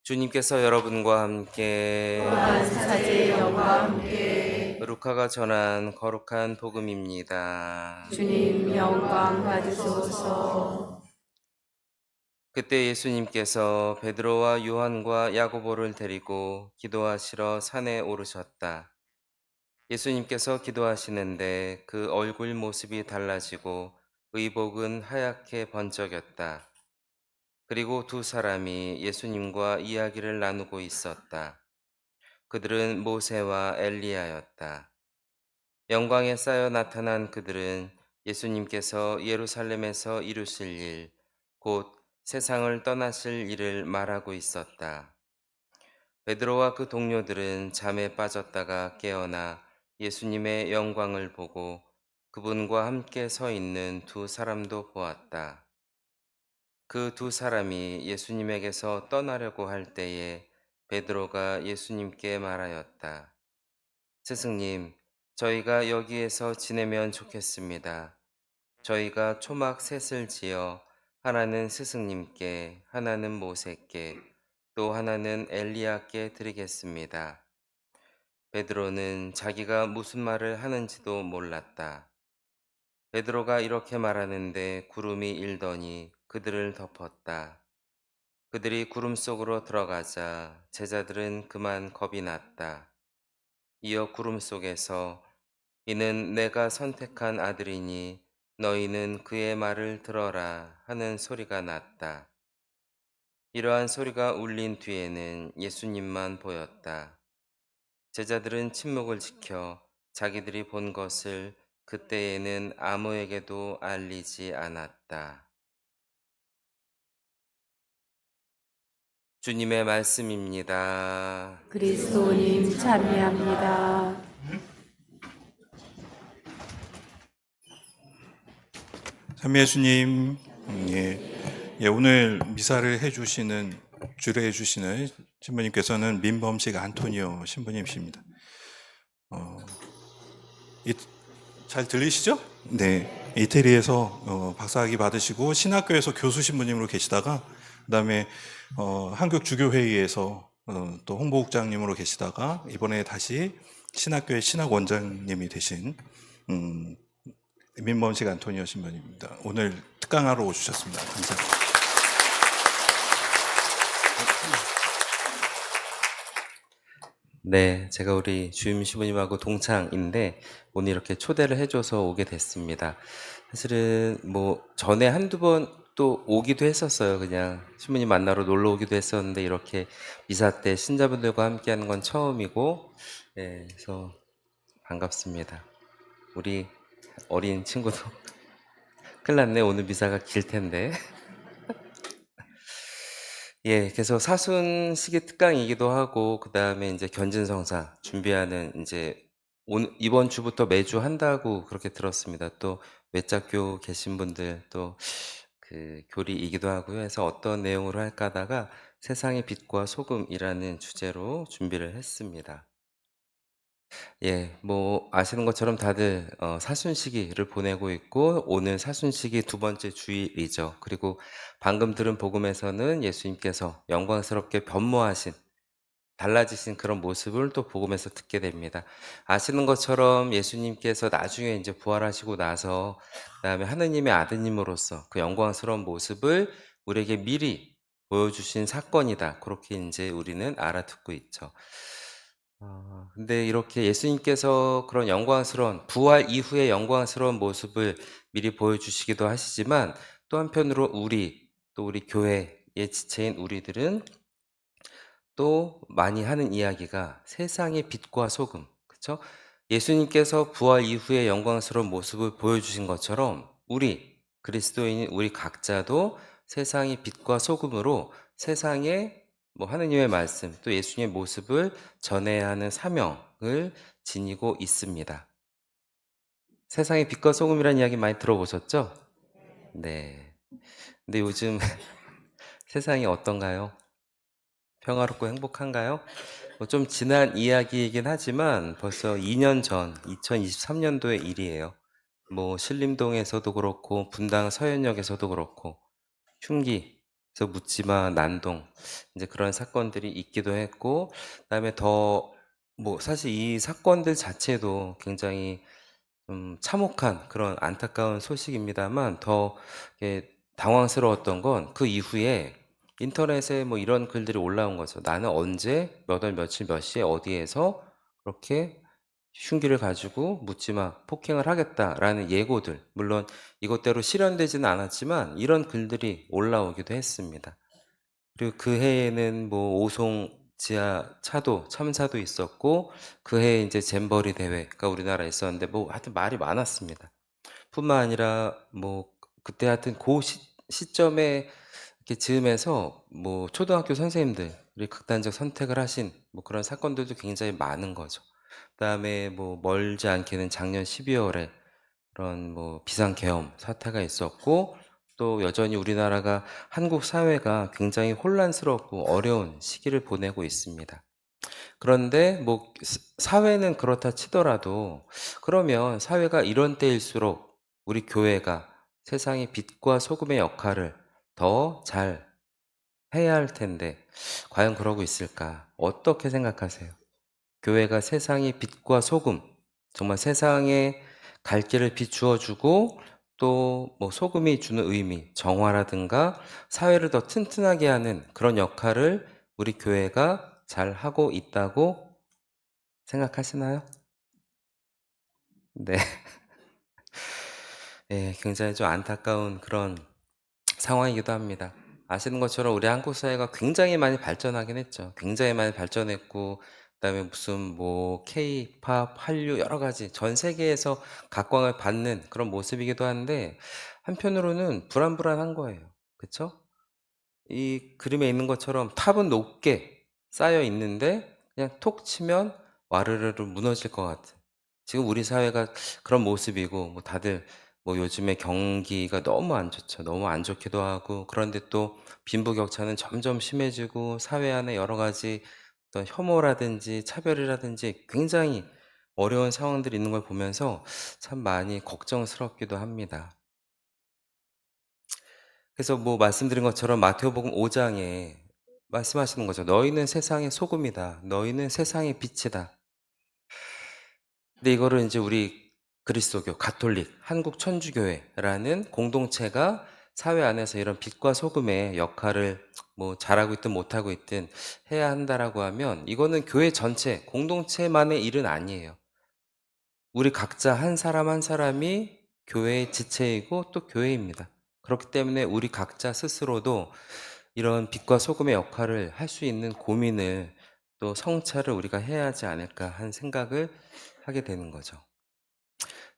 주님께서 여러분과 함께 또한 사제의 영과 함께 루카가 전한 거룩한 복음입니다. 주님 영광 받으소서. 그때 예수님께서 베드로와 요한과 야고보를 데리고 기도하시러 산에 오르셨다. 예수님께서 기도하시는데 그 얼굴 모습이 달라지고 의복은 하얗게 번쩍였다. 그리고 두 사람이 예수님과 이야기를 나누고 있었다. 그들은 모세와 엘리야였다. 영광에 쌓여 나타난 그들은 예수님께서 예루살렘에서 이루실 일, 곧 세상을 떠나실 일을 말하고 있었다. 베드로와 그 동료들은 잠에 빠졌다가 깨어나 예수님의 영광을 보고 그분과 함께 서 있는 두 사람도 보았다. 그 두 사람이 예수님에게서 떠나려고 할 때에 베드로가 예수님께 말하였다. 스승님, 저희가 여기에서 지내면 좋겠습니다. 저희가 초막 셋을 지어 하나는 스승님께, 하나는 모세께, 또 하나는 엘리야께 드리겠습니다. 베드로는 자기가 무슨 말을 하는지도 몰랐다. 베드로가 이렇게 말하는데 구름이 일더니 그들을 덮었다. 그들이 구름 속으로 들어가자 제자들은 그만 겁이 났다. 이어 구름 속에서 이는 내가 선택한 아들이니 너희는 그의 말을 들어라 하는 소리가 났다. 이러한 소리가 울린 뒤에는 예수님만 보였다. 제자들은 침묵을 지켜 자기들이 본 것을 그때에는 아무에게도 알리지 않았다. 주님의 말씀입니다. 그리스도님 찬미합니다. 참미의 주님, 오늘 미사를 해주시는 주례해 주시는 신부님께서는 민범식 안토니오 신부님이십니다. 잘 들리시죠? 네, 이태리에서 박사학위 받으시고 신학교에서 교수 신부님으로 계시다가 그다음에 한국 주교회의에서 또 홍보국장님으로 계시다가 이번에 다시 신학교의 신학원장님이 되신 민범식 안토니오 신부님입니다. 오늘 특강하러 오주셨습니다. 감사합니다. 네, 제가 우리 주임 신부님하고 동창인데 오늘 이렇게 초대를 해줘서 오게 됐습니다. 사실은 뭐 전에 한두 번 또 오기도 했었어요. 그냥 신부님 만나러 놀러 오기도 했었는데 이렇게 미사 때 신자분들과 함께하는 건 처음이고, 네, 그래서 반갑습니다. 우리 어린 친구도 큰일 났네. 오늘 미사가 길 텐데. 예, 그래서 사순 시기 특강이기도 하고, 그 다음에 이제 견진성사 준비하는 이제 이번 주부터 매주 한다고 그렇게 들었습니다. 또 외짝교 계신 분들 또 그 교리이기도 하고요. 해서 어떤 내용으로 할까 하다가 세상의 빛과 소금이라는 주제로 준비를 했습니다. 예, 뭐 아시는 것처럼 다들 사순시기를 보내고 있고 오늘 사순시기 두 번째 주일이죠. 그리고 방금 들은 복음에서는 예수님께서 영광스럽게 변모하신 달라지신 그런 모습을 또 복음에서 듣게 됩니다. 아시는 것처럼 예수님께서 나중에 이제 부활하시고 나서 그다음에 하느님의 아드님으로서 그 영광스러운 모습을 우리에게 미리 보여주신 사건이다. 그렇게 이제 우리는 알아듣고 있죠. 근데 이렇게 예수님께서 그런 영광스러운 부활 이후의 영광스러운 모습을 미리 보여주시기도 하시지만 또 한편으로 또 우리 교회의 지체인 우리들은 또 많이 하는 이야기가 세상의 빛과 소금, 그쵸? 예수님께서 부활 이후의 영광스러운 모습을 보여주신 것처럼 그리스도인인 우리 각자도 세상의 빛과 소금으로 세상에 뭐 하느님의 말씀, 또 예수님의 모습을 전해야 하는 사명을 지니고 있습니다. 세상의 빛과 소금이라는 이야기 많이 들어보셨죠? 네. 근데 요즘 세상이 어떤가요? 평화롭고 행복한가요? 좀 지난 이야기이긴 하지만 벌써 2년 전 2023년도의 일이에요. 뭐 신림동에서도 그렇고 분당 서현역에서도 그렇고 흉기 그래서 묻지마 난동 이제 그런 사건들이 있기도 했고, 그다음에 더 뭐 사실 이 사건들 자체도 굉장히 좀 참혹한 그런 안타까운 소식입니다만, 더 이렇게 당황스러웠던 건 그 이후에 인터넷에 뭐 이런 글들이 올라온 거죠. "나는 언제 몇 월 며칠 몇 시에 어디에서 그렇게 흉기를 가지고 묻지마 폭행을 하겠다."라는 예고들, 물론 이것대로 실현되지는 않았지만 이런 글들이 올라오기도 했습니다. 그리고 그 해에는 뭐 오송 지하 차도 참사도 있었고, 그 해에 인제 잼버리 대회가 우리나라에 있었는데 뭐 하여튼 말이 많았습니다. 뿐만 아니라 뭐 그때 하여튼 고 시점에 이렇게 즈음에서 뭐 초등학교 선생님들이 극단적 선택을 하신 뭐 그런 사건들도 굉장히 많은 거죠. 그다음에 뭐 멀지 않게는 작년 12 월에 그런 뭐 비상계엄 사태가 있었고, 또 여전히 우리나라가 한국 사회가 굉장히 혼란스럽고 어려운 시기를 보내고 있습니다. 그런데 뭐 사회는 그렇다 치더라도, 그러면 사회가 이런 때일수록 우리 교회가 세상의 빛과 소금의 역할을 더 잘 해야 할 텐데 과연 그러고 있을까? 어떻게 생각하세요? 교회가 세상의 빛과 소금, 정말 세상에 갈 길을 비추어 주고, 또 뭐 소금이 주는 의미, 정화라든가 사회를 더 튼튼하게 하는 그런 역할을 우리 교회가 잘 하고 있다고 생각하시나요? 네. 예, 굉장히 좀 안타까운 그런 상황이기도 합니다. 아시는 것처럼 우리 한국 사회가 굉장히 많이 발전하긴 했죠. 굉장히 많이 발전했고, 그다음에 무슨 뭐 K-팝, 한류 여러 가지 전 세계에서 각광을 받는 그런 모습이기도 한데, 한편으로는 불안불안한 거예요. 그쵸? 이 그림에 있는 것처럼 탑은 높게 쌓여 있는데 그냥 톡 치면 와르르르 무너질 것 같은, 지금 우리 사회가 그런 모습이고, 뭐 다들 뭐 요즘에 경기가 너무 안 좋죠. 너무 안 좋기도 하고, 그런데 또 빈부격차는 점점 심해지고, 사회 안에 여러 가지 어떤 혐오라든지 차별이라든지 굉장히 어려운 상황들이 있는 걸 보면서 참 많이 걱정스럽기도 합니다. 그래서 뭐 말씀드린 것처럼 마태복음 5 장에 말씀하시는 거죠. "너희는 세상의 소금이다. 너희는 세상의 빛이다." 근데 이거를 인제 우리 그리스도교, 가톨릭, 한국 천주교회라는 공동체가 사회 안에서 이런 빛과 소금의 역할을 뭐 잘하고 있든 못하고 있든 해야 한다라고 하면, 이거는 교회 전체 공동체만의 일은 아니에요. 우리 각자 한 사람 한 사람이 교회의 지체이고 또 교회입니다. 그렇기 때문에 우리 각자 스스로도 이런 빛과 소금의 역할을 할 수 있는 고민을, 또 성찰을 우리가 해야 하지 않을까 하는 생각을 하게 되는 거죠.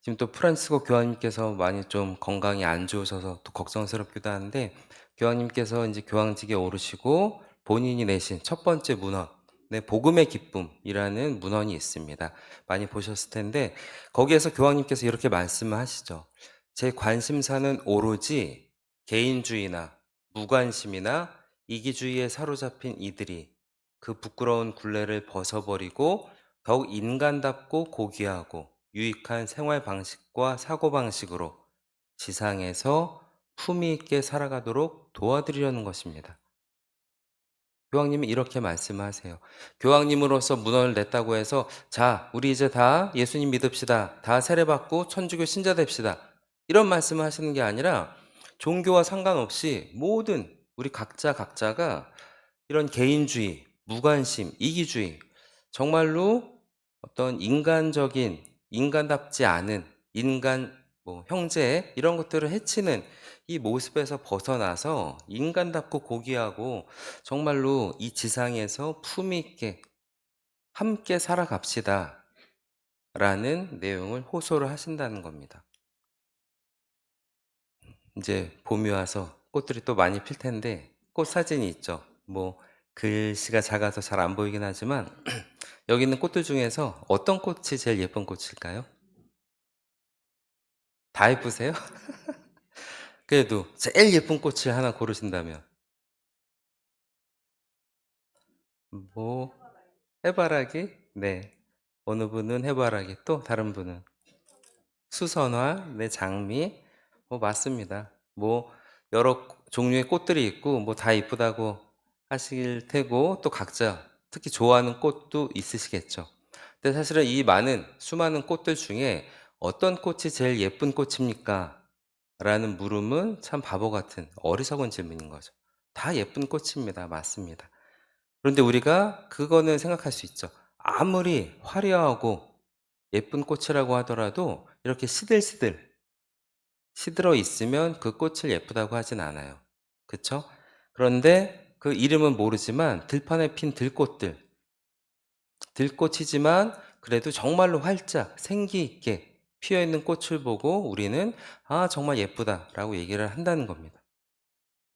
지금 또 프란치스코 교황님께서 많이 좀 건강이 안 좋으셔서 또 걱정스럽기도 한데, 교황님께서 이제 교황직에 오르시고 본인이 내신 첫 번째 문헌, 네, 복음의 기쁨이라는 문헌이 있습니다. 많이 보셨을 텐데, 거기에서 교황님께서 이렇게 말씀을 하시죠. 제 관심사는 오로지 개인주의나 무관심이나 이기주의에 사로잡힌 이들이 그 부끄러운 굴레를 벗어버리고 더욱 인간답고 고귀하고 유익한 생활 방식과 사고 방식으로 지상에서 품위 있게 살아가도록 도와드리려는 것입니다. 교황님이 이렇게 말씀하세요. 교황님으로서 문헌을 냈다고 해서 자, 우리 이제 다 예수님 믿읍시다. 다 세례받고 천주교 신자 됩시다. 이런 말씀을 하시는 게 아니라, 종교와 상관없이 모든 우리 각자가 이런 개인주의, 무관심, 이기주의, 정말로 어떤 인간적인, 인간답지 않은 인간, 뭐 형제 이런 것들을 해치는 이 모습에서 벗어나서 인간답고 고귀하고 정말로 이 지상에서 품위 있게 함께 살아갑시다 라는 내용을 호소를 하신다는 겁니다. 이제 봄이 와서 꽃들이 또 많이 필 텐데, 꽃 사진이 있죠. 뭐 글씨가 작아서 잘 안 보이긴 하지만 여기 있는 꽃들 중에서 어떤 꽃이 제일 예쁜 꽃일까요? 다 예쁘세요? 그래도 제일 예쁜 꽃을 하나 고르신다면? 뭐 해바라기? 네. 어느 분은 해바라기, 또 다른 분은 수선화, 네, 장미. 맞습니다. 뭐 여러 종류의 꽃들이 있고 뭐 다 이쁘다고 하실 테고 또 각자 특히 좋아하는 꽃도 있으시겠죠. 근데 사실은 이 많은 수많은 꽃들 중에 "어떤 꽃이 제일 예쁜 꽃입니까?" 라는 물음은 참 바보 같은 어리석은 질문인 거죠. 다 예쁜 꽃입니다. 맞습니다. 그런데 우리가 그거는 생각할 수 있죠. 아무리 화려하고 예쁜 꽃이라고 하더라도 이렇게 시들어 있으면 그 꽃을 예쁘다고 하진 않아요. 그쵸? 그런데 그 이름은 모르지만 들판에 핀 들꽃이지만 그래도 정말로 활짝 생기 있게 피어 있는 꽃을 보고 우리는 '아 정말 예쁘다.'라고 얘기를 한다는 겁니다.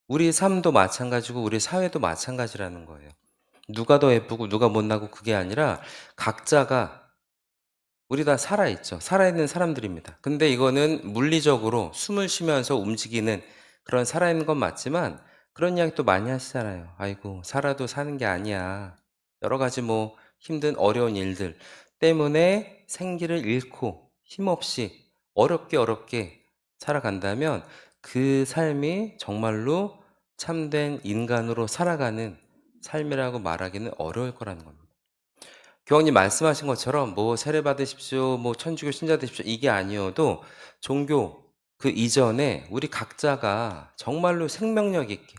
우리 삶도 마찬가지고 우리 사회도 마찬가지라는 거예요. 누가 더 예쁘고 누가 못나고 그게 아니라 각자가 우리 다 살아있죠. 살아있는 사람들입니다. 근데 이거는 물리적으로 숨을 쉬면서 움직이는 그런 살아있는 건 맞지만 그런 이야기 또 많이 하시잖아요. "아이고 살아도 사는 게 아니야." 여러 가지 뭐 힘든 어려운 일들 때문에 생기를 잃고 힘없이 어렵게 살아간다면 그 삶이 정말로 참된 인간으로 살아가는 삶이라고 말하기는 어려울 거라는 겁니다. 교황님 말씀하신 것처럼 뭐 세례 받으십시오, 뭐 천주교 신자 되십시오 이게 아니어도 종교 그 이전에 우리 각자가 정말로 생명력 있게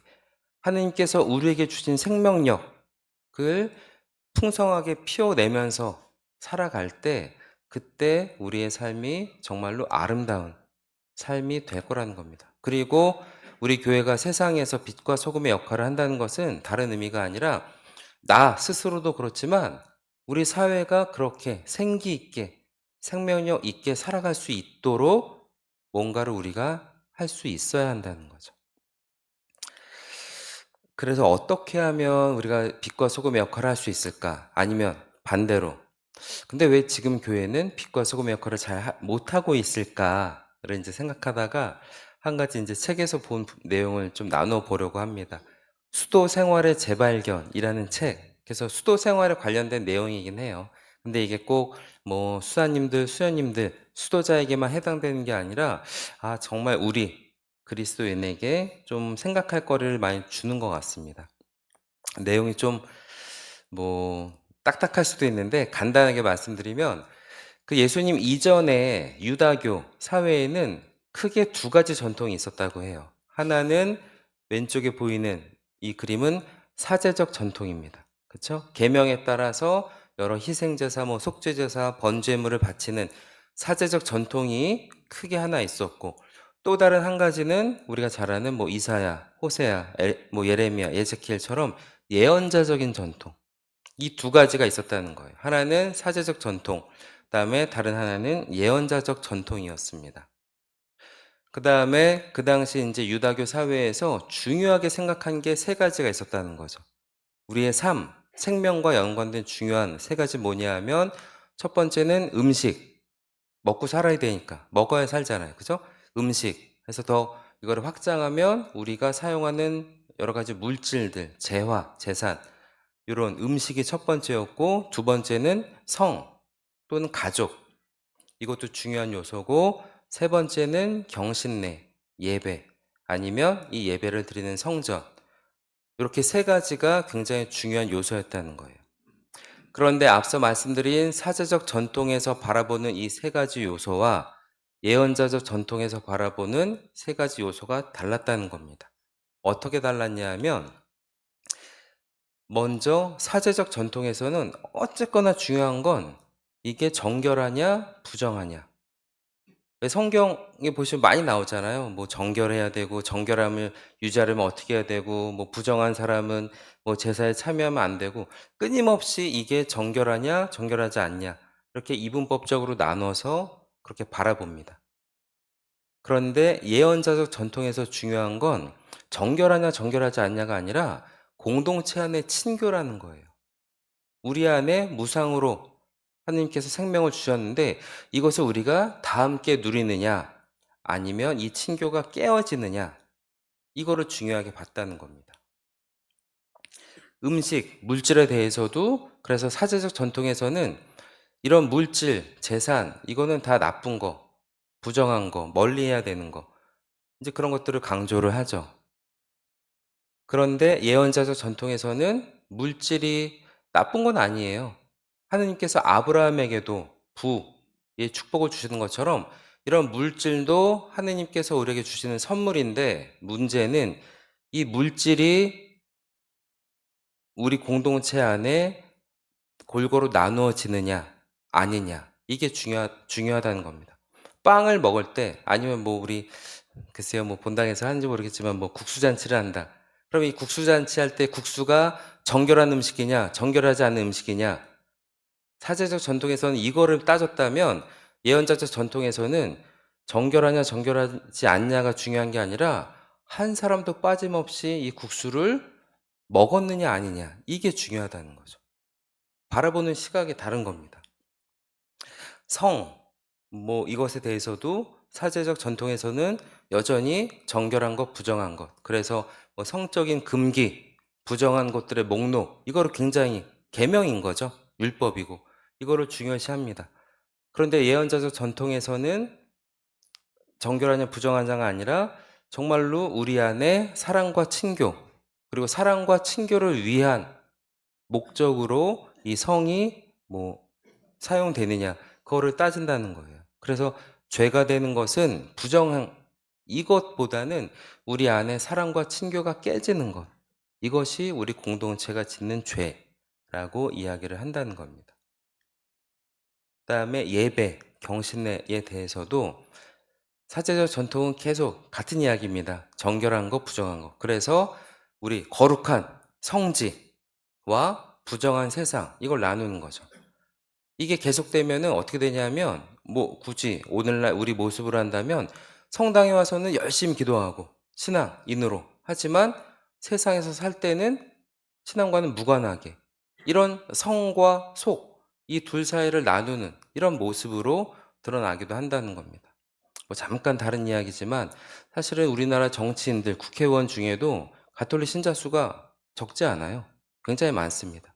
하느님께서 우리에게 주신 생명력을 풍성하게 피워내면서 살아갈 때 그때 우리의 삶이 정말로 아름다운 삶이 될 거라는 겁니다. 그리고 우리 교회가 세상에서 빛과 소금의 역할을 한다는 것은 다른 의미가 아니라 나 스스로도 그렇지만 우리 사회가 그렇게 생기 있게 생명력 있게 살아갈 수 있도록 뭔가를 우리가 할 수 있어야 한다는 거죠. 그래서 어떻게 하면 우리가 빛과 소금의 역할을 할 수 있을까? 아니면 반대로 근데 왜 지금 교회는 빛과 소금의 역할을 잘 못하고 있을까를 이제 생각하다가 한 가지 이제 책에서 본 내용을 좀 나눠 보려고 합니다. 수도 생활의 재발견이라는 책. 그래서 수도 생활에 관련된 내용이긴 해요. 근데 이게 꼭 뭐 수사님들, 수녀님들, 수도자에게만 해당되는 게 아니라 정말 우리 그리스도인에게 좀 생각할 거리를 많이 주는 것 같습니다. 내용이 좀 뭐 딱딱할 수도 있는데 간단하게 말씀드리면 그 예수님 이전에 유다교 사회에는 크게 두 가지 전통이 있었다고 해요. 하나는 왼쪽에 보이는 이 그림은 사제적 전통입니다. 그쵸? 계명에 따라서 여러 희생제사, 뭐 속죄제사, 번제물을 바치는 사제적 전통이 크게 하나 있었고 또 다른 한 가지는 우리가 잘 아는 뭐 이사야, 호세야, 뭐 예레미야, 예즈키엘처럼 예언자적인 전통. 이 두 가지가 있었다는 거예요. 하나는 사제적 전통, 그다음에 다른 하나는 예언자적 전통이었습니다. 그다음에 그 당시 인제 유다교 사회에서 중요하게 생각한 게 세 가지가 있었다는 거죠. 우리의 삶, 생명과 연관된 중요한 세 가지 뭐냐 하면 첫 번째는 음식. 먹고 살아야 되니까. 먹어야 살잖아요. 그죠? 음식. 해서 더 이거를 확장하면 우리가 사용하는 여러 가지 물질들, 재화, 재산 요런 음식이 첫 번째였고 두 번째는 성 또는 가족. 이것도 중요한 요소고 세 번째는 경신례, 예배 아니면 이 예배를 드리는 성전. 이렇게 세 가지가 굉장히 중요한 요소였다는 거예요. 그런데 앞서 말씀드린 사제적 전통에서 바라보는 이 세 가지 요소와 예언자적 전통에서 바라보는 세 가지 요소가 달랐다는 겁니다. 어떻게 달랐냐 하면 먼저 사제적 전통에서는 어쨌거나 중요한 건 이게 정결하냐 부정하냐. 왜 성경에 보시면 많이 나오잖아요. 뭐 정결해야 되고 정결함을 유지하려면 어떻게 해야 되고 뭐 부정한 사람은 뭐 제사에 참여하면 안 되고 끊임없이 이게 정결하냐 정결하지 않냐 이렇게 이분법적으로 나눠서 그렇게 바라봅니다. 그런데 예언자적 전통에서 중요한 건 정결하냐 정결하지 않냐가 아니라 공동체 안의 친교라는 거예요. 우리 안에 무상으로 하나님께서 생명을 주셨는데 이것을 우리가 다 함께 누리느냐 아니면 이 친교가 깨어지느냐 이거를 중요하게 봤다는 겁니다. 음식, 물질에 대해서도 그래서 사제적 전통에서는 이런 물질, 재산 이거는 다 나쁜 거, 부정한 거, 멀리해야 되는 거 이제 그런 것들을 강조를 하죠. 그런데 예언자적 전통에서는 물질이 나쁜 건 아니에요. 하느님께서 아브라함에게도 부의 축복을 주시는 것처럼 이런 물질도 하느님께서 우리에게 주시는 선물인데, 문제는 이 물질이 우리 공동체 안에 골고루 나누어지느냐 아니냐, 이게 중요하다는 겁니다. 빵을 먹을 때, 아니면 뭐 우리 글쎄요 뭐 본당에서 하는지 모르겠지만 뭐 국수잔치를 한다. 그럼 이 국수잔치 할 때 국수가 정결한 음식이냐 정결하지 않은 음식이냐, 사제적 전통에서는 이거를 따졌다면 예언자적 전통에서는 정결하냐 정결하지 않냐가 중요한 게 아니라 한 사람도 빠짐없이 이 국수를 먹었느냐 아니냐, 이게 중요하다는 거죠. 바라보는 시각이 다른 겁니다. 뭐 이것에 대해서도 사제적 전통에서는 여전히 정결한 것, 부정한 것, 그래서 뭐 성적인 금기, 부정한 것들의 목록, 이거를 굉장히 계명인 거죠. 율법이고 이거를 중요시합니다. 그런데 예언자적 전통에서는 정결하냐 부정하냐가 아니라 정말로 우리 안에 사랑과 친교, 그리고 사랑과 친교를 위한 목적으로 이 성이 뭐 사용되느냐, 그거를 따진다는 거예요. 그래서 죄가 되는 것은 부정한 이것보다는 우리 안에 사랑과 친교가 깨지는 것, 이것이 우리 공동체가 짓는 죄라고 이야기를 한다는 겁니다. 그다음에 예배, 경신에 대해서도 사제적 전통은 계속 같은 이야기입니다. 정결한 것, 부정한 것. 그래서 우리 거룩한 성지와 부정한 세상, 이걸 나누는 거죠. 이게 계속되면은 어떻게 되냐면, 뭐 굳이 오늘날 우리 모습으로 한다면 성당에 와서는 열심히 기도하고 신앙인으로 하지만 세상에서 살 때는 신앙과는 무관하게 이런 성과 속, 이 둘 사이를 나누는 이런 모습으로 드러나기도 한다는 겁니다. 뭐 잠깐 다른 이야기지만 사실은 우리나라 정치인들, 국회의원 중에도 가톨릭 신자 수가 적지 않아요. 굉장히 많습니다.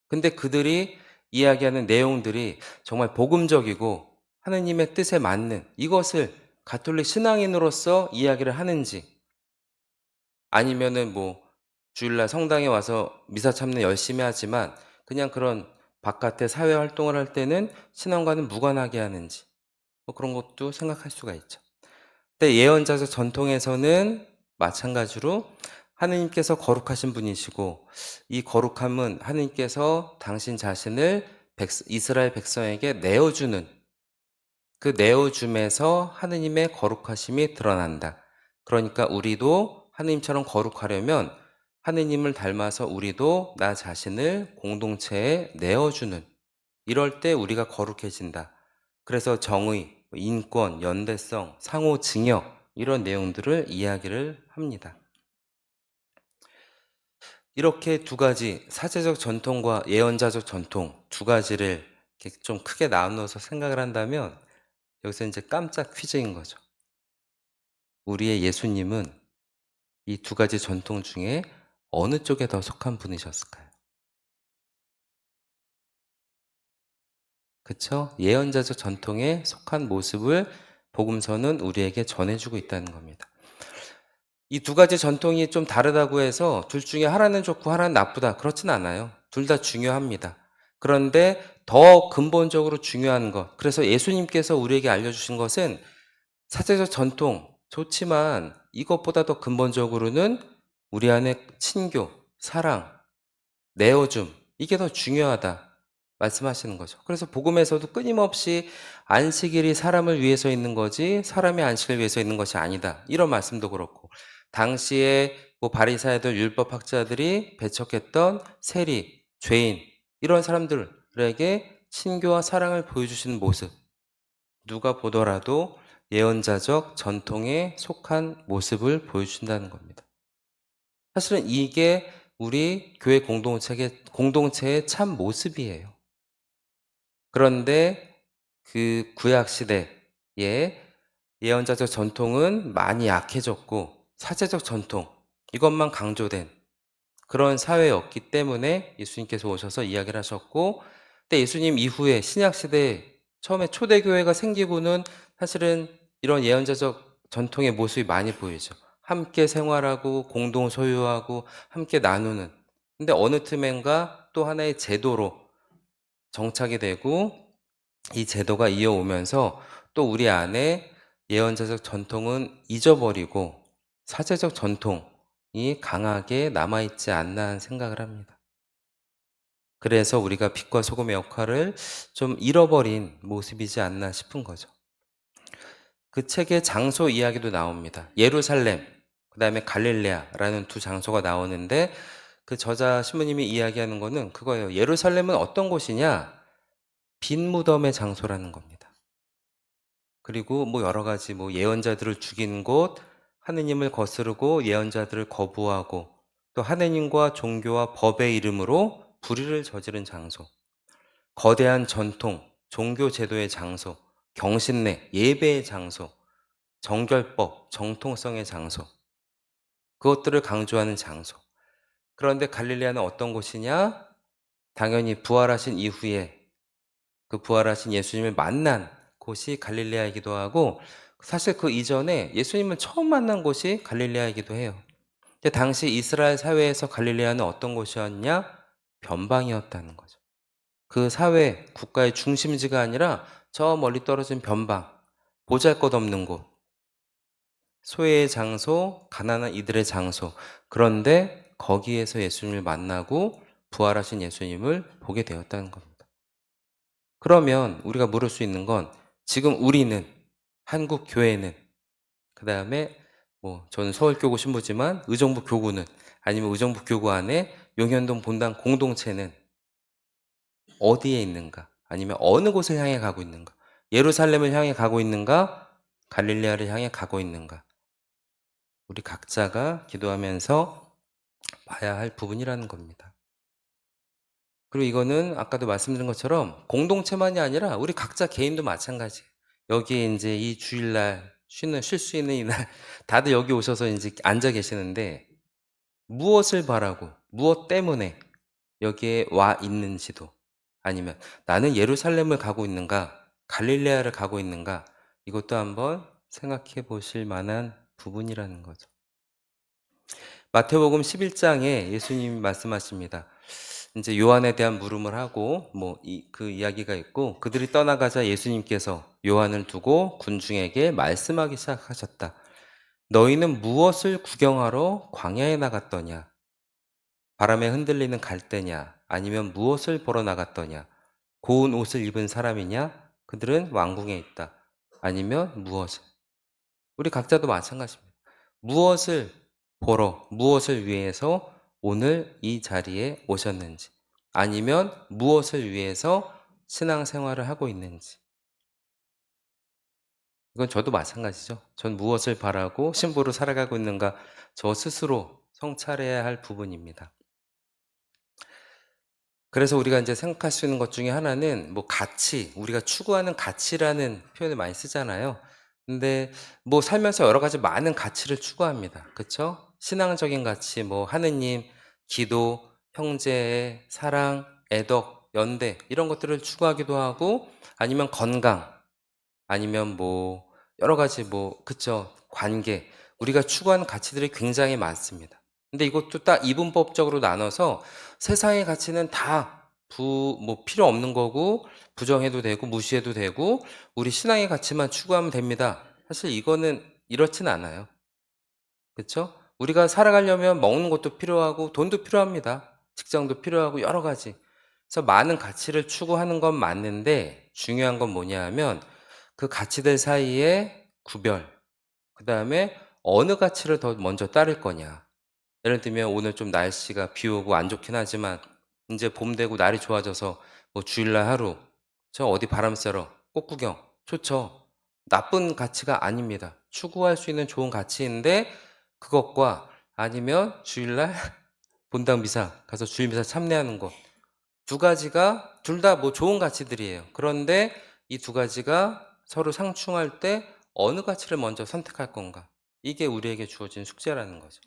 근데 그들이 이야기하는 내용들이 정말 복음적이고 하느님의 뜻에 맞는 이것을 가톨릭 신앙인으로서 이야기를 하는지, 아니면은 뭐 주일날 성당에 와서 미사 참는 열심히 하지만 그냥 그런 바깥에 사회 활동을 할 때는 신앙과는 무관하게 하는지, 뭐 그런 것도 생각할 수가 있죠. 근데 예언자적 전통에서는 마찬가지로 하느님께서 거룩하신 분이시고 이 거룩함은 하느님께서 당신 자신을 이스라엘 백성에게 내어주는, 그 내어줌에서 하느님의 거룩하심이 드러난다. 그러니까 우리도 하느님처럼 거룩하려면 하느님을 닮아서 우리도 나 자신을 공동체에 내어주는, 이럴 때 우리가 거룩해진다. 그래서 정의, 인권, 연대성, 상호 증여, 이런 내용들을 이야기를 합니다. 이렇게 두 가지, 사제적 전통과 예언자적 전통 두 가지를 이렇게 좀 크게 나누어서 생각을 한다면 여기서 이제 깜짝 퀴즈인 거죠. 우리의 예수님은 이 두 가지 전통 중에 어느 쪽에 더 속한 분이셨을까요? 그쵸? 예언자적 전통에 속한 모습을 복음서는 우리에게 전해주고 있다는 겁니다. 이 두 가지 전통이 좀 다르다고 해서 둘 중에 하나는 좋고 하나는 나쁘다, 그렇진 않아요. 둘 다 중요합니다. 그런데 더 근본적으로 중요한 것, 그래서 예수님께서 우리에게 알려주신 것은 사제적 전통 좋지만 이것보다 더 근본적으로는 우리 안에 친교, 사랑, 내어줌, 이게 더 중요하다 말씀하시는 거죠. 그래서 복음에서도 끊임없이 안식일이 사람을 위해서 있는 거지 사람이 안식을 위해서 있는 것이 아니다, 이런 말씀도 그렇고, 당시에 뭐 바리사이들, 율법학자들이 배척했던 세리, 죄인, 이런 사람들에게 친교와 사랑을 보여주시는 모습, 누가 보더라도 예언자적 전통에 속한 모습을 보여준다는 겁니다. 사실은 이게 우리 교회 공동체의 참 모습이에요. 그런데 그 구약 시대의 예언자적 전통은 많이 약해졌고 사제적 전통, 이것만 강조된 그런 사회였기 때문에 예수님께서 오셔서 이야기를 하셨고, 근데 예수님 이후에 신약 시대에 처음에 초대교회가 생기고는 사실은 이런 예언자적 전통의 모습이 많이 보이죠. 함께 생활하고 공동 소유하고 함께 나누는, 근데 어느 틈엔가 또 하나의 제도로 정착이 되고 이 제도가 이어오면서 또 우리 안에 예언자적 전통은 잊어버리고 사제적 전통이 강하게 남아있지 않나 하는 생각을 합니다. 그래서 우리가 빛과 소금의 역할을 좀 잃어버린 모습이지 않나 싶은 거죠. 그 책의 장소 이야기도 나옵니다. 예루살렘, 그 다음에 갈릴레아라는 두 장소가 나오는데 그 저자 신부님이 이야기하는 거는 그거예요. 예루살렘은 어떤 곳이냐? 빈 무덤의 장소라는 겁니다. 그리고 뭐 여러 가지 뭐 예언자들을 죽인 곳, 하느님을 거스르고 예언자들을 거부하고 또 하느님과 종교와 법의 이름으로 불의를 저지른 장소, 거대한 전통, 종교 제도의 장소, 경신례, 예배의 장소, 정결법, 정통성의 장소, 그것들을 강조하는 장소. 그런데 갈릴레아는 어떤 곳이냐? 당연히 부활하신 이후에 그 부활하신 예수님을 만난 곳이 갈릴레아이기도 하고 사실 그 이전에 예수님을 처음 만난 곳이 갈릴레아이기도 해요. 근데 당시 이스라엘 사회에서 갈릴레아는 어떤 곳이었냐? 변방이었다는 거죠. 그 사회, 국가의 중심지가 아니라 저 멀리 떨어진 변방, 보잘것없는 곳, 소외의 장소, 가난한 이들의 장소. 그런데 거기에서 예수님을 만나고 부활하신 예수님을 보게 되었다는 겁니다. 그러면 우리가 물을 수 있는 건 지금 우리는, 한국 교회는, 그 다음에 뭐 저는 서울교구 신부지만 의정부 교구는, 아니면 의정부 교구 안에 용현동 본당 공동체는 어디에 있는가? 아니면 어느 곳을 향해 가고 있는가? 예루살렘을 향해 가고 있는가? 갈릴레아를 향해 가고 있는가? 우리 각자가 기도하면서 봐야 할 부분이라는 겁니다. 그리고 이거는 아까도 말씀드린 것처럼 공동체만이 아니라 우리 각자 개인도 마찬가지예요. 여기에 이제 이 주일날 쉴 수 있는 이날 다들 여기 오셔서 이제 앉아 계시는데 무엇을 바라고 무엇 때문에 여기에 와 있는지도, 아니면 나는 예루살렘을 가고 있는가, 갈릴레아를 가고 있는가, 이것도 한번 생각해 보실 만한 부분이라는 거죠. 마태복음 11장에 예수님이 말씀하십니다. 이제 요한에 대한 물음을 하고 그 이야기가 있고, 그들이 떠나가자 예수님께서 요한을 두고 군중에게 말씀하기 시작하셨다. 너희는 무엇을 구경하러 광야에 나갔더냐? 바람에 흔들리는 갈대냐? 아니면 무엇을 보러 나갔더냐? 고운 옷을 입은 사람이냐? 그들은 왕궁에 있다. 아니면 무엇을? 우리 각자도 마찬가지입니다. 무엇을 보러, 무엇을 위해서 오늘 이 자리에 오셨는지, 아니면 무엇을 위해서 신앙생활을 하고 있는지. 이건 저도 마찬가지죠. 전 무엇을 바라고 신부로 살아가고 있는가, 저 스스로 성찰해야 할 부분입니다. 그래서 우리가 이제 생각할 수 있는 것 중에 하나는 뭐 가치, 우리가 추구하는 가치라는 표현을 많이 쓰잖아요. 근데 뭐 살면서 여러 가지 많은 가치를 추구합니다. 그쵸? 신앙적인 가치, 뭐 하느님, 기도, 형제의 사랑, 애덕, 연대, 이런 것들을 추구하기도 하고, 아니면 건강, 아니면 뭐 여러 가지 그쵸? 관계. 우리가 추구하는 가치들이 굉장히 많습니다. 근데 이것도 딱 이분법적으로 나눠서 세상의 가치는 다 필요 없는 거고, 부정해도 되고, 무시해도 되고, 우리 신앙의 가치만 추구하면 됩니다. 사실 이거는 이렇진 않아요. 그쵸? 우리가 살아가려면 먹는 것도 필요하고, 돈도 필요합니다. 직장도 필요하고, 여러 가지. 그래서 많은 가치를 추구하는 건 맞는데, 중요한 건 뭐냐 하면, 그 가치들 사이에 구별, 그 다음에 어느 가치를 더 먼저 따를 거냐. 예를 들면 오늘 좀 날씨가 비 오고 안 좋긴 하지만 이제 봄 되고 날이 좋아져서 뭐 주일날 하루 저 어디 바람 쐬러 꽃구경 좋죠. 나쁜 가치가 아닙니다. 추구할 수 있는 좋은 가치인데, 그것과 아니면 주일날 본당 미사 가서 주일 미사 참여하는 것, 두 가지가 둘 다 뭐 좋은 가치들이에요. 그런데 이 두 가지가 서로 상충할 때 어느 가치를 먼저 선택할 건가? 이게 우리에게 주어진 숙제라는 거죠.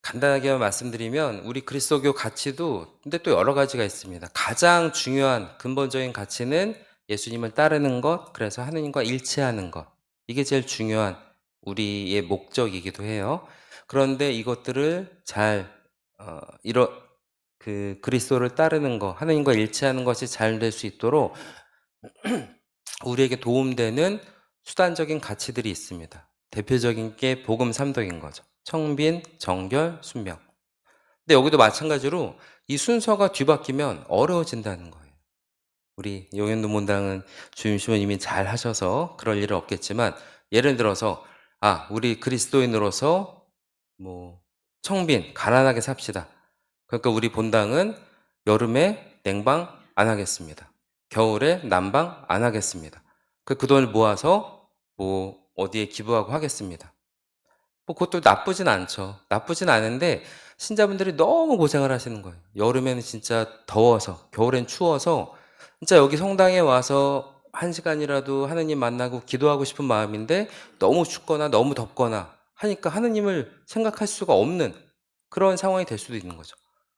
간단하게 말씀드리면 우리 그리스도교 가치도 근데 또 여러 가지가 있습니다. 가장 중요한 근본적인 가치는 예수님을 따르는 것, 그래서 하느님과 일치하는 것. 이게 제일 중요한 우리의 목적이기도 해요. 그런데 이것들을 잘 그리스도를 따르는 거, 하나님과 일치하는 것이 잘 될 수 있도록 우리에게 도움되는 수단적인 가치들이 있습니다. 대표적인 게 복음 3독인 거죠. 청빈, 정결, 순명. 근데 여기도 마찬가지로 이 순서가 뒤바뀌면 어려워진다는 거예요. 우리 용현도문당은 주임심은 이미 잘 하셔서 그럴 일은 없겠지만, 예를 들어서 우리 그리스도인으로서 뭐 청빈, 가난하게 삽시다. 그러니까 우리 본당은 여름에 냉방 안 하겠습니다. 겨울에 난방 안 하겠습니다. 그 돈을 모아서 뭐 어디에 기부하고 하겠습니다. 뭐 그것도 나쁘진 않죠. 나쁘진 않은데 신자분들이 너무 고생을 하시는 거예요. 여름에는 진짜 더워서, 겨울엔 추워서 진짜 여기 성당에 와서 1시간이라도 하느님 만나고 기도하고 싶은 마음인데 너무 춥거나 너무 덥거나 하니까 하느님을 생각할 수가 없는 그런 상황이 될 수도 있는 거죠.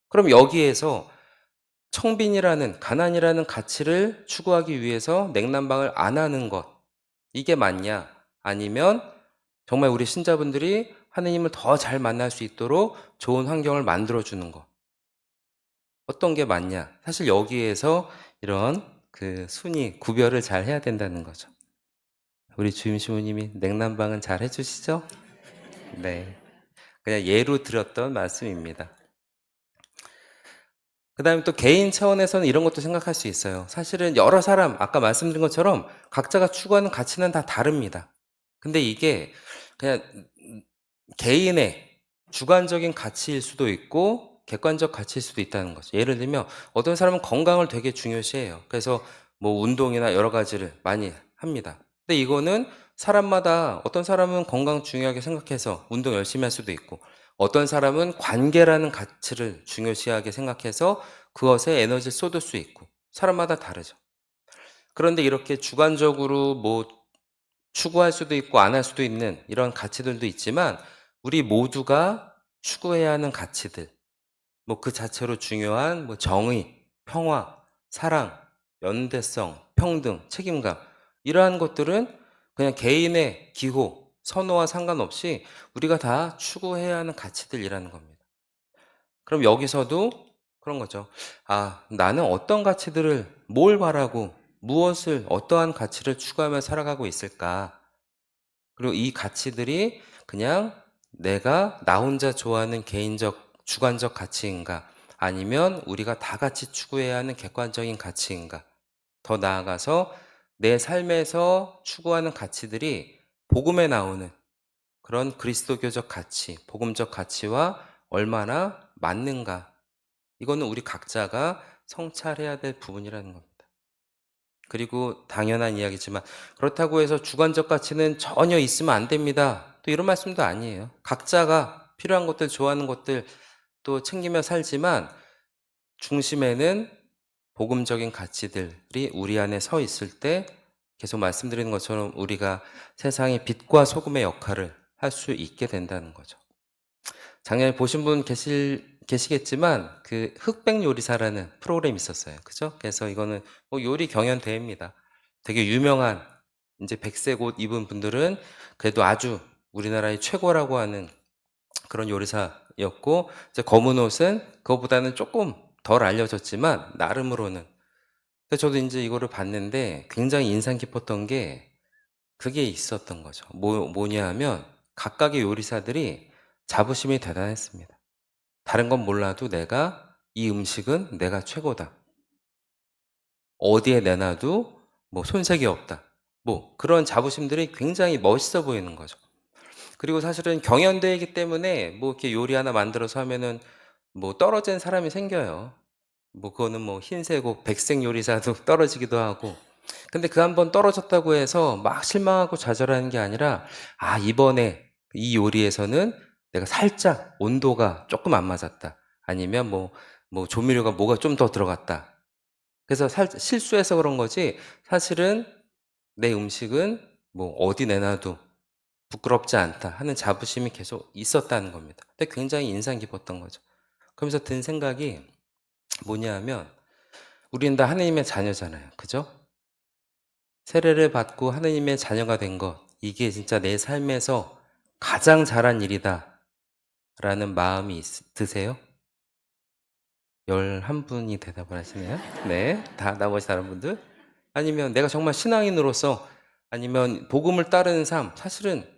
그럼 여기에서 청빈이라는, 가난이라는 가치를 추구하기 위해서 냉난방을 안 하는 것, 이게 맞냐? 아니면 정말 우리 신자분들이 하느님을 더 잘 만날 수 있도록 좋은 환경을 만들어주는 것, 어떤 게 맞냐? 사실 여기에서 이런 순위, 구별을 잘 해야 된다는 거죠. 우리 주임 시모님이 냉난방은 잘 해주시죠? 네. 그냥 예로 드렸던 말씀입니다. 그 다음에 또 개인 차원에서는 이런 것도 생각할 수 있어요. 사실은 여러 사람, 아까 말씀드린 것처럼 각자가 추구하는 가치는 다 다릅니다. 근데 이게 그냥 개인의 주관적인 가치일 수도 있고 객관적 가치일 수도 있다는 거죠. 예를 들면 어떤 사람은 건강을 되게 중요시해요. 그래서 뭐 운동이나 여러 가지를 많이 합니다. 근데 이거는 사람마다, 어떤 사람은 건강 중요하게 생각해서 운동 열심히 할 수도 있고, 어떤 사람은 관계라는 가치를 중요시하게 생각해서 그것에 에너지를 쏟을 수 있고, 사람마다 다르죠. 그런데 이렇게 주관적으로 뭐 추구할 수도 있고 안 할 수도 있는 이런 가치들도 있지만, 우리 모두가 추구해야 하는 가치들, 뭐 그 자체로 중요한 뭐 정의, 평화, 사랑, 연대성, 평등, 책임감, 이러한 것들은 그냥 개인의 기호, 선호와 상관없이 우리가 다 추구해야 하는 가치들이라는 겁니다. 그럼 여기서도 그런 거죠. 나는 어떤 가치들을, 뭘 바라고, 무엇을, 어떠한 가치를 추구하며 살아가고 있을까? 그리고 이 가치들이 그냥 내가 나 혼자 좋아하는 개인적, 주관적 가치인가? 아니면 우리가 다 같이 추구해야 하는 객관적인 가치인가? 더 나아가서 내 삶에서 추구하는 가치들이 복음에 나오는 그런 그리스도교적 가치, 복음적 가치와 얼마나 맞는가? 이거는 우리 각자가 성찰해야 될 부분이라는 겁니다. 그리고 당연한 이야기지만 그렇다고 해서 주관적 가치는 전혀 있으면 안 됩니다. 또 이런 말씀도 아니에요. 각자가 필요한 것들, 좋아하는 것들 또 챙기며 살지만 중심에는 복음적인 가치들이 우리 안에 서 있을 때 계속 말씀드리는 것처럼 우리가 세상의 빛과 소금의 역할을 할 수 있게 된다는 거죠. 작년에 보신 분 계시겠지만 그 흑백 요리사라는 프로그램이 있었어요. 그죠? 그래서 이거는 뭐 요리 경연 대회입니다. 되게 유명한 이제 백색 옷 입은 분들은 그래도 아주 우리나라의 최고라고 하는 그런 요리사였고, 이제 검은 옷은 그거보다는 조금 덜 알려졌지만 나름으로는. 근데 저도 이제 이거를 봤는데 굉장히 인상 깊었던 게 그게 있었던 거죠. 뭐냐 하면 각각의 요리사들이 자부심이 대단했습니다. 다른 건 몰라도 이 음식은 내가 최고다. 어디에 내놔도 뭐 손색이 없다. 뭐 그런 자부심들이 굉장히 멋있어 보이는 거죠. 그리고 사실은 경연대회이기 때문에 뭐 이렇게 요리 하나 만들어서 하면은 뭐 떨어진 사람이 생겨요. 뭐 그거는 뭐 흰색 옷, 백색 요리사도 떨어지기도 하고. 근데 그 한 번 떨어졌다고 해서 막 실망하고 좌절하는 게 아니라, 이번에 이 요리에서는 내가 살짝 온도가 조금 안 맞았다. 아니면 뭐 조미료가 뭐가 좀 더 들어갔다. 그래서 실수해서 그런 거지, 사실은 내 음식은 뭐 어디 내놔도 부끄럽지 않다 하는 자부심이 계속 있었다는 겁니다. 근데 굉장히 인상 깊었던 거죠. 그러면서 든 생각이 뭐냐 하면, 우리는 다 하느님의 자녀잖아요. 그죠? 세례를 받고 하느님의 자녀가 된 것, 이게 진짜 내 삶에서 가장 잘한 일이다 라는 마음이 드세요? 11분이 대답을 하시네요. 네. 나머지 다른 분들? 아니면 내가 정말 신앙인으로서 아니면 복음을 따르는 삶, 사실은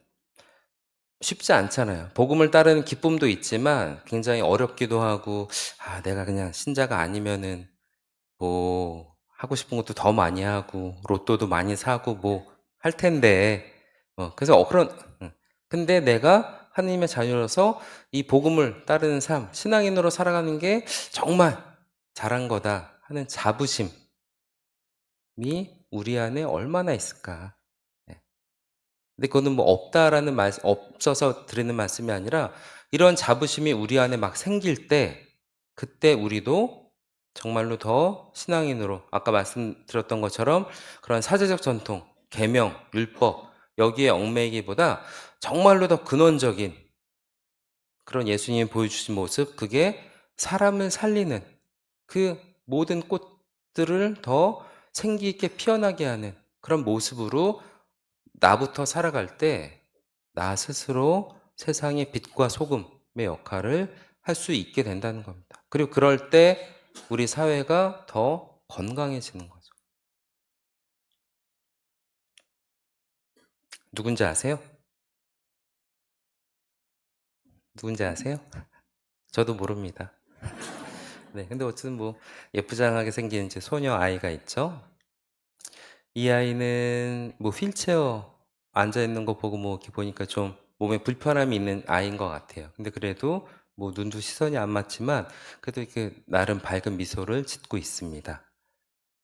쉽지 않잖아요. 복음을 따르는 기쁨도 있지만 굉장히 어렵기도 하고, 내가 그냥 신자가 아니면은 뭐 하고 싶은 것도 더 많이 하고 로또도 많이 사고 뭐 할 텐데 그래서 근데 내가 하나님의 자녀로서 이 복음을 따르는 삶, 신앙인으로 살아가는 게 정말 잘한 거다 하는 자부심이 우리 안에 얼마나 있을까? 네. 근데 그거는 뭐 없다라는 말, 없어서 드리는 말씀이 아니라 이런 자부심이 우리 안에 막 생길 때 그때 우리도 정말로 더 신앙인으로 아까 말씀드렸던 것처럼 그런 사제적 전통, 계명, 율법 여기에 얽매이기보다 정말로 더 근원적인 그런 예수님이 보여주신 모습 그게 사람을 살리는 그 모든 꽃들을 더 생기 있게 피어나게 하는 그런 모습으로 나부터 살아갈 때 나 스스로 세상의 빛과 소금의 역할을 할 수 있게 된다는 겁니다. 그리고 그럴 때 우리 사회가 더 건강해지는 거죠. 누군지 아세요? 누군지 아세요? 저도 모릅니다. 네, 근데 어쨌든 뭐 예쁘장하게 생긴 이제 소녀 아이가 있죠. 이 아이는 뭐 휠체어 앉아 있는 거 보고 뭐 이렇게 보니까 좀 몸에 불편함이 있는 아이인 것 같아요. 근데 그래도 뭐 눈도 시선이 안 맞지만 그래도 이렇게 나름 밝은 미소를 짓고 있습니다.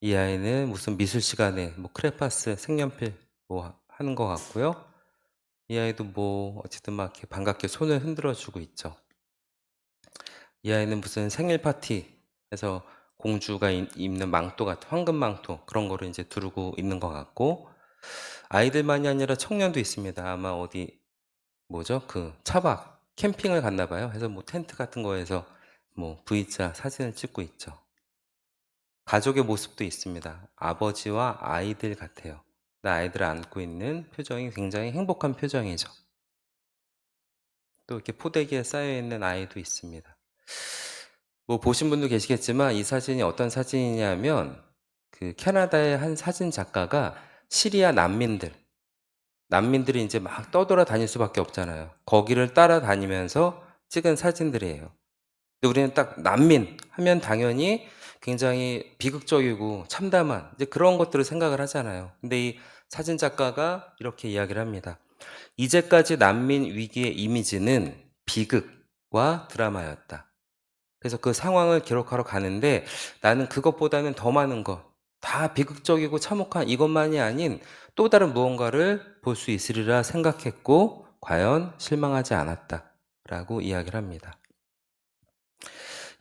이 아이는 무슨 미술 시간에 뭐 크레파스, 색연필 뭐 하는 것 같고요. 이 아이도 뭐 어쨌든 막 이렇게 반갑게 손을 흔들어 주고 있죠. 이 아이는 무슨 생일 파티에서 공주가 입는 망토 같은 황금 망토 그런 거를 이제 두르고 있는 것 같고 아이들만이 아니라 청년도 있습니다. 아마 어디 뭐죠? 그 차박 캠핑을 갔나 봐요. 해서 뭐 텐트 같은 거에서 뭐 V자 사진을 찍고 있죠. 가족의 모습도 있습니다. 아버지와 아이들 같아요. 아이들을 안고 있는 표정이 굉장히 행복한 표정이죠. 또 이렇게 포대기에 쌓여 있는 아이도 있습니다. 뭐 보신 분도 계시겠지만 이 사진이 어떤 사진이냐면 그 캐나다의 한 사진 작가가 시리아 난민들이 이제 막 떠돌아 다닐 수밖에 없잖아요. 거기를 따라다니면서 찍은 사진들이에요. 근데 우리는 딱 난민 하면 당연히 굉장히 비극적이고 참담한 이제 그런 것들을 생각을 하잖아요. 근데 이 사진 작가가 이렇게 이야기를 합니다. 이제까지 난민 위기의 이미지는 비극과 드라마였다. 그래서 그 상황을 기록하러 가는데 나는 그것보다는 더 많은 것, 다 비극적이고 참혹한 이것만이 아닌 또 다른 무언가를 볼 수 있으리라 생각했고 과연 실망하지 않았다. 라고 이야기를 합니다.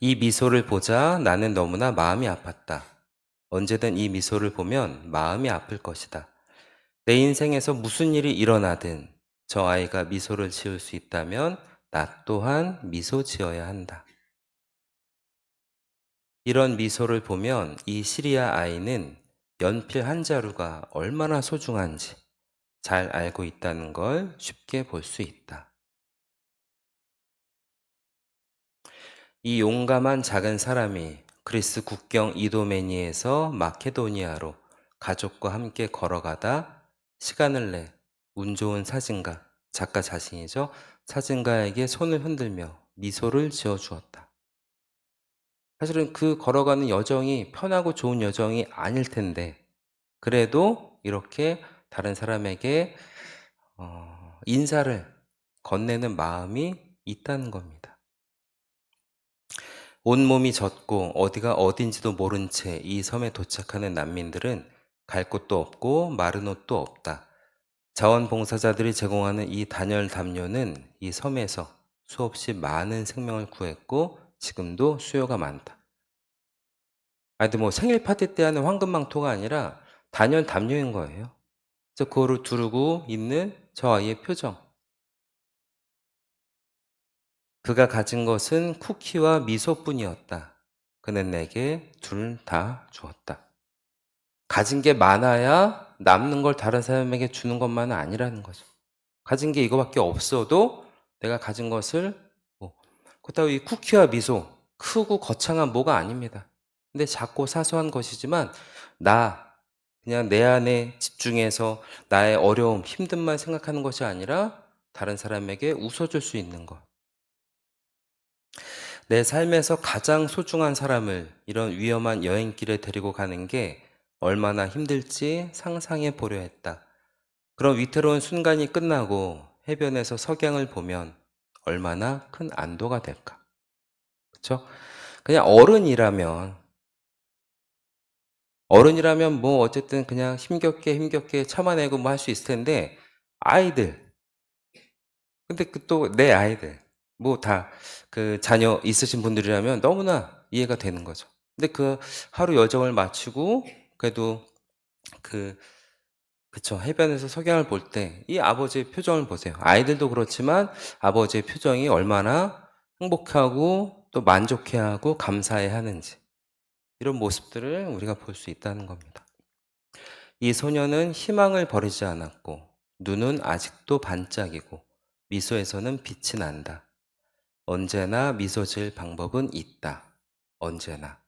이 미소를 보자 나는 너무나 마음이 아팠다. 언제든 이 미소를 보면 마음이 아플 것이다. 내 인생에서 무슨 일이 일어나든 저 아이가 미소를 지을 수 있다면 나 또한 미소 지어야 한다. 이런 미소를 보면 이 시리아 아이는 연필 한 자루가 얼마나 소중한지 잘 알고 있다는 걸 쉽게 볼 수 있다. 이 용감한 작은 사람이 그리스 국경 이도메니에서 마케도니아로 가족과 함께 걸어가다 시간을 내 운 좋은 사진가, 작가 자신이죠. 사진가에게 손을 흔들며 미소를 지어 주었다. 사실은 그 걸어가는 여정이 편하고 좋은 여정이 아닐 텐데 그래도 이렇게 다른 사람에게 인사를 건네는 마음이 있다는 겁니다. 온몸이 젖고 어디가 어딘지도 모른 채 이 섬에 도착하는 난민들은 갈 곳도 없고 마른 옷도 없다. 자원봉사자들이 제공하는 이 단열 담요는 이 섬에서 수없이 많은 생명을 구했고 지금도 수요가 많다. 근데 뭐 생일 파티 때 하는 황금망토가 아니라 단연 담요인 거예요. 그래서 그거를 두르고 있는 저 아이의 표정. 그가 가진 것은 쿠키와 미소뿐이었다. 그는 내게 둘 다 주었다. 가진 게 많아야 남는 걸 다른 사람에게 주는 것만은 아니라는 거죠. 가진 게 이거밖에 없어도 내가 가진 것을 그렇다고 이 쿠키와 미소 크고 거창한 뭐가 아닙니다. 근데 작고 사소한 것이지만 그냥 내 안에 집중해서 나의 어려움, 힘듦만 생각하는 것이 아니라 다른 사람에게 웃어줄 수 있는 것. 내 삶에서 가장 소중한 사람을 이런 위험한 여행길에 데리고 가는 게 얼마나 힘들지 상상해 보려 했다. 그런 위태로운 순간이 끝나고 해변에서 석양을 보면 얼마나 큰 안도가 될까. 그쵸? 그냥 어른이라면 뭐 어쨌든 그냥 힘겹게 참아내고 뭐 할 수 있을 텐데, 아이들, 근데 그 또 내 아이들, 뭐 다 그 자녀 있으신 분들이라면 너무나 이해가 되는 거죠. 근데 그 하루 여정을 마치고 그래도 그 그쵸. 해변에서 석양을 볼 때 이 아버지의 표정을 보세요. 아이들도 그렇지만 아버지의 표정이 얼마나 행복하고 또 만족해하고 감사해하는지, 이런 모습들을 우리가 볼 수 있다는 겁니다. 이 소녀는 희망을 버리지 않았고 눈은 아직도 반짝이고 미소에서는 빛이 난다. 언제나 미소 지을 방법은 있다. 언제나.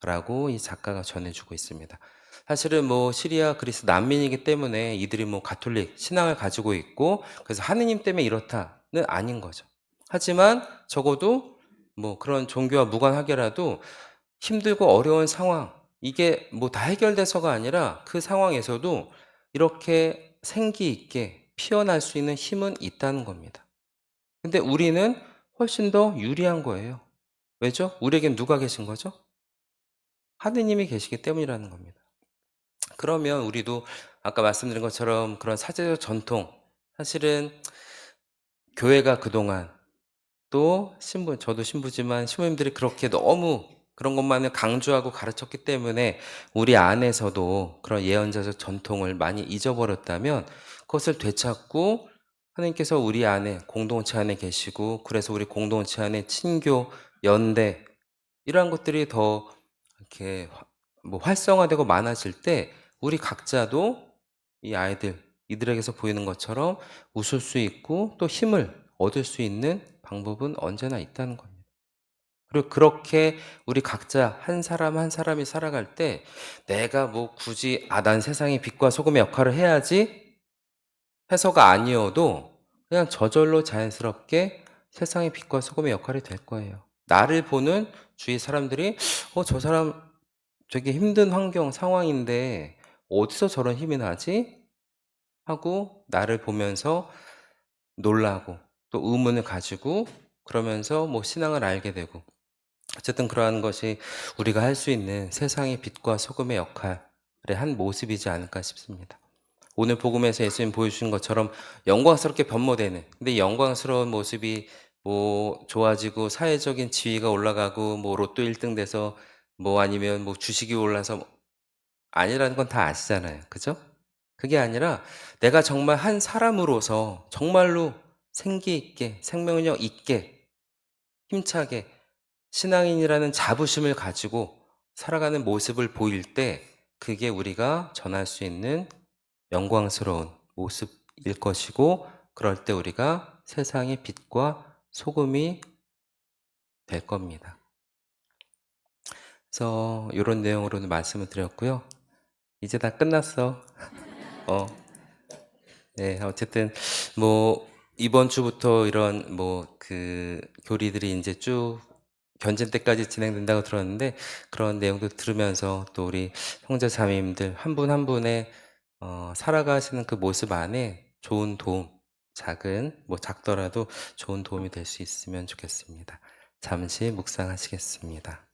라고 이 작가가 전해주고 있습니다. 사실은 뭐 시리아 그리스 난민이기 때문에 이들이 뭐 가톨릭 신앙을 가지고 있고 그래서 하느님 때문에 이렇다는 아닌 거죠. 하지만 적어도 뭐 그런 종교와 무관하게라도 힘들고 어려운 상황, 이게 뭐 다 해결돼서가 아니라 그 상황에서도 이렇게 생기 있게 피어날 수 있는 힘은 있다는 겁니다. 근데 우리는 훨씬 더 유리한 거예요. 왜죠? 우리에겐 누가 계신 거죠? 하느님이 계시기 때문이라는 겁니다. 그러면 우리도 아까 말씀드린 것처럼 그런 사제적 전통, 사실은 교회가 그동안 또 저도 신부지만 신부님들이 그렇게 너무 그런 것만을 강조하고 가르쳤기 때문에 우리 안에서도 그런 예언자적 전통을 많이 잊어버렸다면 그것을 되찾고 하나님께서 우리 안에 공동체 안에 계시고 그래서 우리 공동체 안에 친교, 연대 이러한 것들이 더 이렇게 뭐 활성화되고 많아질 때 우리 각자도 이 아이들, 이들에게서 보이는 것처럼 웃을 수 있고 또 힘을 얻을 수 있는 방법은 언제나 있다는 겁니다. 그리고 그렇게 우리 각자 한 사람 한 사람이 살아갈 때 내가 뭐 굳이 난 세상의 빛과 소금의 역할을 해야지 해서가 아니어도 그냥 저절로 자연스럽게 세상의 빛과 소금의 역할이 될 거예요. 나를 보는 주위 사람들이 저 사람 되게 힘든 환경, 상황인데 어디서 저런 힘이 나지? 하고 나를 보면서 놀라고 또 의문을 가지고 그러면서 뭐 신앙을 알게 되고, 어쨌든 그러한 것이 우리가 할 수 있는 세상의 빛과 소금의 역할의 한 모습이지 않을까 싶습니다. 오늘 복음에서 예수님 보여주신 것처럼 영광스럽게 변모되는, 근데 영광스러운 모습이 뭐 좋아지고 사회적인 지위가 올라가고 뭐 로또 1등 돼서 뭐 아니면 뭐 주식이 올라서 아니라는 건 다 아시잖아요. 그죠? 그게 아니라 내가 정말 한 사람으로서 정말로 생기 있게, 생명력 있게, 힘차게 신앙인이라는 자부심을 가지고 살아가는 모습을 보일 때 그게 우리가 전할 수 있는 영광스러운 모습일 것이고, 그럴 때 우리가 세상의 빛과 소금이 될 겁니다. 그래서 이런 내용으로 말씀을 드렸고요. 이제 다 끝났어. 네, 어쨌든 뭐 이번 주부터 이런 뭐 그 교리들이 이제 쭉 견진 때까지 진행된다고 들었는데, 그런 내용도 들으면서 또 우리 형제 자매님들 한 분 한 분의 살아가시는 그 모습 안에 좋은 도움, 작은 뭐 작더라도 좋은 도움이 될 수 있으면 좋겠습니다. 잠시 묵상하시겠습니다.